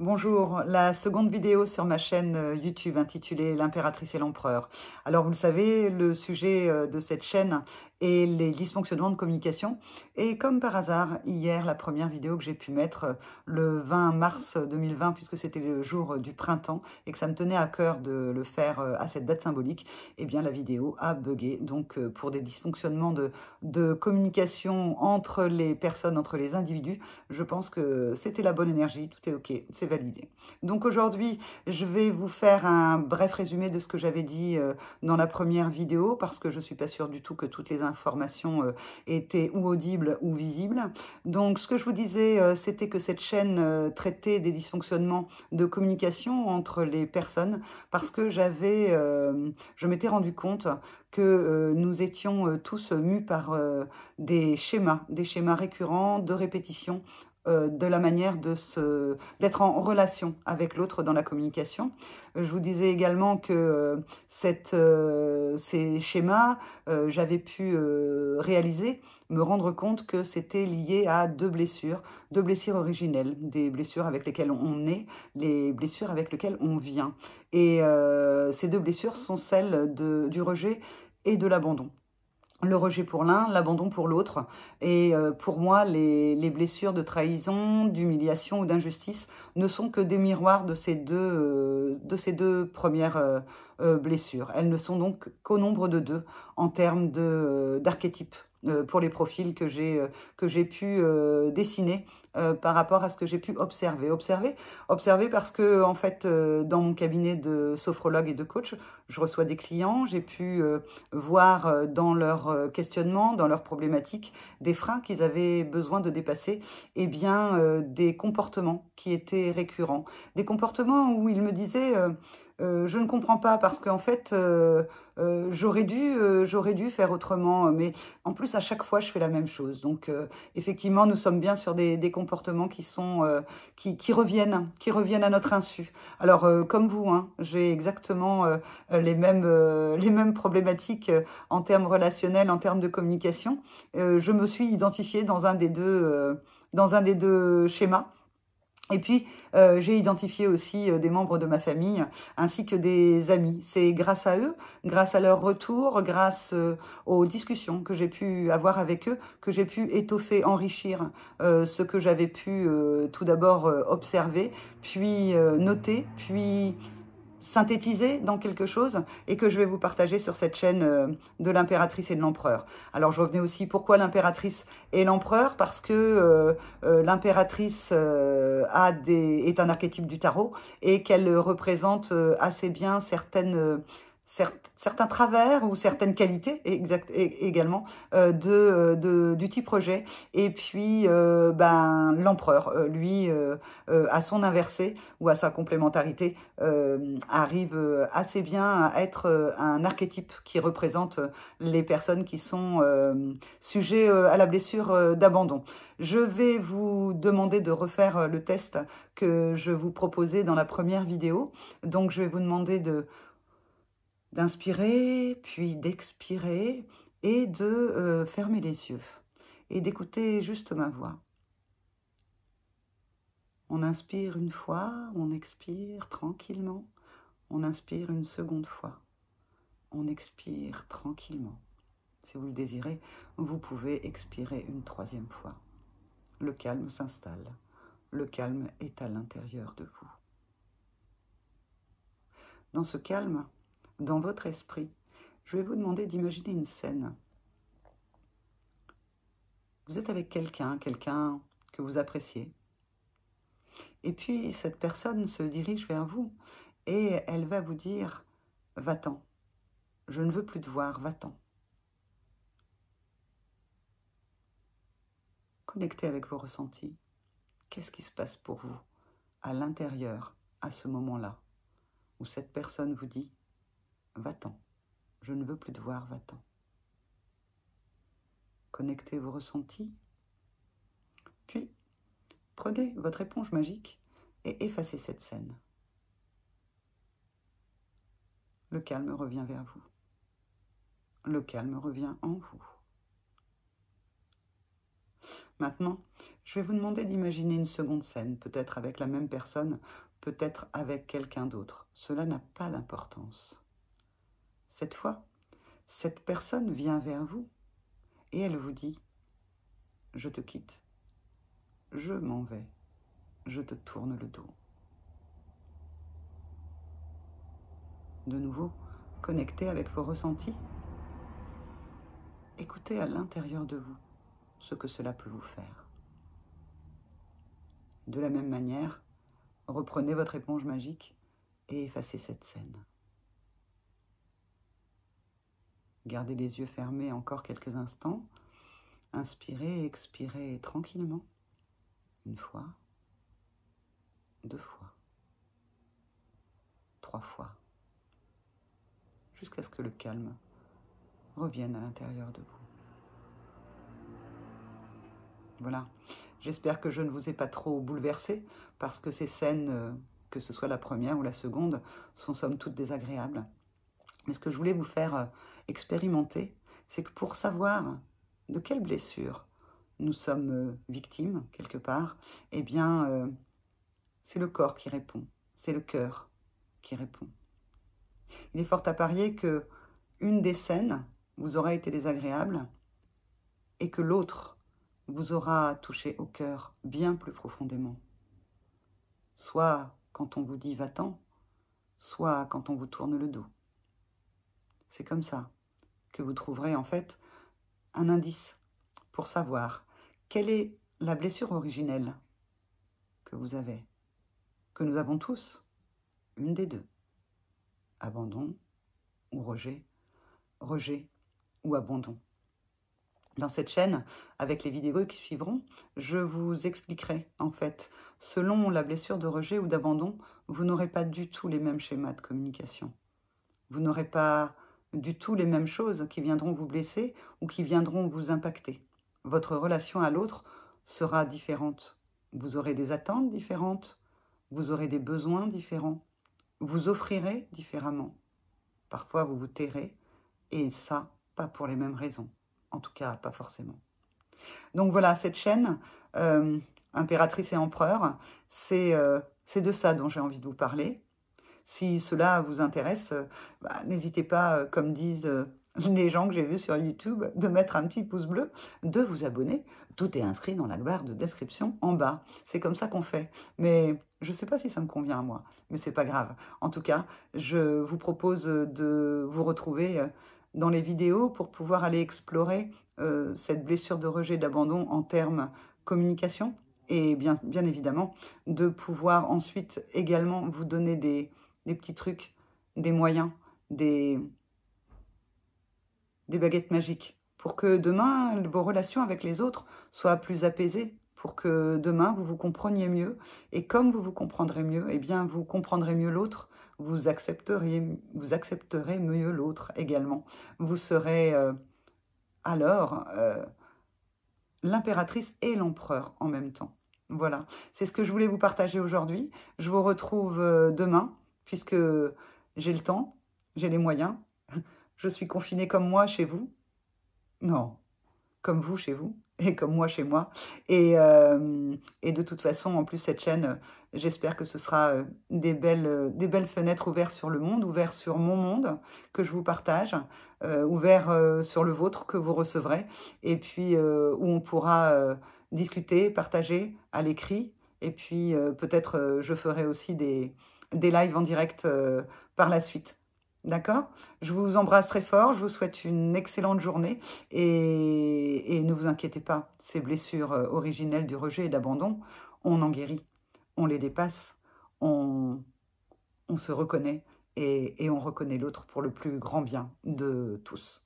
Bonjour, la seconde vidéo sur ma chaîne YouTube intitulée L'impératrice et l'empereur. Alors vous le savez, le sujet de cette chaîne est les dysfonctionnements de communication. Et comme par hasard, hier, la première vidéo que j'ai pu mettre le 20 mars 2020, puisque c'était le jour du printemps et que ça me tenait à cœur de le faire à cette date symbolique, eh bien la vidéo a bugué. Donc pour des dysfonctionnements de communication entre les personnes, entre les individus, je pense que c'était la bonne énergie, tout est OK, c'est validé. Donc aujourd'hui, je vais vous faire un bref résumé de ce que j'avais dit dans la première vidéo, parce que je ne suis pas sûre du tout que toutes les informations étaient ou audibles ou visibles. Donc ce que je vous disais, c'était que cette chaîne traitait des dysfonctionnements de communication entre les personnes, parce que je m'étais rendu compte que nous étions tous mus par des schémas récurrents de répétition de la manière d'être en relation avec l'autre dans la communication. Je vous disais également que ces schémas, j'avais pu réaliser, me rendre compte que c'était lié à deux blessures originelles, des blessures avec lesquelles on est, les blessures avec lesquelles on vient. Et ces deux blessures sont celles du rejet et de l'abandon. Le rejet pour l'un, l'abandon pour l'autre. Et pour moi, les blessures de trahison, d'humiliation ou d'injustice ne sont que des miroirs de ces deux premières blessures. Elles ne sont donc qu'au nombre de deux en termes d'archétypes pour les profils que j'ai pu dessiner par rapport à ce que j'ai pu observer. Observer parce que, en fait, dans mon cabinet de sophrologue et de coach, je reçois des clients, j'ai pu voir dans leurs questionnements, dans leurs problématiques, des freins qu'ils avaient besoin de dépasser, et bien des comportements qui étaient récurrents. Des comportements où ils me disaient je ne comprends pas parce qu'en fait, j'aurais dû faire autrement. Mais en plus, à chaque fois, je fais la même chose. Donc, effectivement, nous sommes bien sur des comportements qui reviennent à notre insu. Alors, comme vous, hein, j'ai exactement les mêmes problématiques en termes relationnels, en termes de communication. Je me suis identifiée dans un des deux schémas. Et puis, j'ai identifié aussi des membres de ma famille ainsi que des amis. C'est grâce à eux, grâce à leur retour, grâce aux discussions que j'ai pu avoir avec eux, que j'ai pu étoffer, enrichir ce que j'avais pu tout d'abord observer, puis noter, puis synthétiser dans quelque chose et que je vais vous partager sur cette chaîne de l'impératrice et de l'empereur. Alors je revenais aussi, pourquoi l'impératrice et l'empereur? Parce que l'impératrice est un archétype du tarot et qu'elle représente assez bien certains travers ou certaines qualités également du type rejet. Et puis l'empereur, lui, à son inversé ou à sa complémentarité, arrive assez bien à être un archétype qui représente les personnes qui sont sujets à la blessure d'abandon. Je vais vous demander de refaire le test que je vous proposais dans la première vidéo. Donc je vais vous demander d'inspirer, puis d'expirer et de fermer les yeux et d'écouter juste ma voix. On inspire une fois, on expire tranquillement, on inspire une seconde fois, on expire tranquillement. Si vous le désirez, vous pouvez expirer une troisième fois. Le calme s'installe, le calme est à l'intérieur de vous. Dans ce calme, dans votre esprit, je vais vous demander d'imaginer une scène. Vous êtes avec quelqu'un que vous appréciez. Et puis, cette personne se dirige vers vous et elle va vous dire « Va-t'en, je ne veux plus te voir, va-t'en ». Connectez avec vos ressentis. Qu'est-ce qui se passe pour vous à l'intérieur, à ce moment-là, où cette personne vous dit « Va-t'en, je ne veux plus te voir, va-t'en ». Connectez vos ressentis. Puis, prenez votre éponge magique et effacez cette scène. Le calme revient vers vous. Le calme revient en vous. Maintenant, Je vais vous demander d'imaginer une seconde scène, peut-être avec la même personne, peut-être avec quelqu'un d'autre. Cela n'a pas d'importance. Cette fois, cette personne vient vers vous et elle vous dit « Je te quitte, je m'en vais, je te tourne le dos ». De nouveau, connectez avec vos ressentis. Écoutez à l'intérieur de vous ce que cela peut vous faire. De la même manière, reprenez votre éponge magique et effacez cette scène. Gardez les yeux fermés encore quelques instants. Inspirez et expirez tranquillement. Une fois, 2 fois, 3 fois, jusqu'à ce que le calme revienne à l'intérieur de vous. Voilà, j'espère que je ne vous ai pas trop bouleversé, parce que ces scènes, que ce soit la première ou la seconde, sont somme toute désagréables. Mais ce que je voulais vous faire expérimenter, c'est que pour savoir de quelle blessure nous sommes victimes, quelque part, eh bien, c'est le corps qui répond, c'est le cœur qui répond. Il est fort à parier que une des scènes vous aura été désagréable et que l'autre vous aura touché au cœur bien plus profondément. Soit quand on vous dit « va-t'en », soit quand on vous tourne le dos. C'est comme ça que vous trouverez en fait un indice pour savoir quelle est la blessure originelle que vous avez, que nous avons tous, une des deux. Abandon ou rejet, rejet ou abandon. Dans cette chaîne, avec les vidéos qui suivront, je vous expliquerai, en fait, selon la blessure de rejet ou d'abandon, vous n'aurez pas du tout les mêmes schémas de communication. Vous n'aurez pas du tout les mêmes choses qui viendront vous blesser ou qui viendront vous impacter. Votre relation à l'autre sera différente. Vous aurez des attentes différentes, vous aurez des besoins différents, vous offrirez différemment. Parfois, vous vous tairez, et ça, pas pour les mêmes raisons. En tout cas, pas forcément. Donc voilà, cette chaîne, Impératrice et Empereur, c'est de ça dont j'ai envie de vous parler. Si cela vous intéresse, n'hésitez pas, comme disent les gens que j'ai vus sur YouTube, de mettre un petit pouce bleu, de vous abonner. Tout est inscrit dans la barre de description en bas. C'est comme ça qu'on fait. Mais je ne sais pas si ça me convient à moi, mais c'est pas grave. En tout cas, je vous propose de vous retrouver dans les vidéos pour pouvoir aller explorer cette blessure de rejet, d'abandon en termes communication. Et bien évidemment, de pouvoir ensuite également vous donner des petits trucs, des moyens, des baguettes magiques, pour que demain, vos relations avec les autres soient plus apaisées, pour que demain, vous vous compreniez mieux. Et comme vous vous comprendrez mieux, eh bien, vous comprendrez mieux l'autre, vous accepterez mieux l'autre également. Vous serez alors l'impératrice et l'empereur en même temps. Voilà, c'est ce que je voulais vous partager aujourd'hui. Je vous retrouve demain, puisque j'ai le temps, j'ai les moyens. Je suis confinée comme moi chez vous. Non, comme vous chez vous, et comme moi chez moi. Et de toute façon, en plus, cette chaîne, j'espère que ce sera des belles fenêtres ouvertes sur le monde, ouvertes sur mon monde, que je vous partage, ouvertes sur le vôtre, que vous recevrez, et puis où on pourra discuter, partager à l'écrit, et puis peut-être je ferai aussi des lives en direct par la suite. D'accord? Je vous embrasse très fort, je vous souhaite une excellente journée et ne vous inquiétez pas, ces blessures originelles du rejet et d'abandon, on en guérit, on les dépasse, on se reconnaît et on reconnaît l'autre pour le plus grand bien de tous.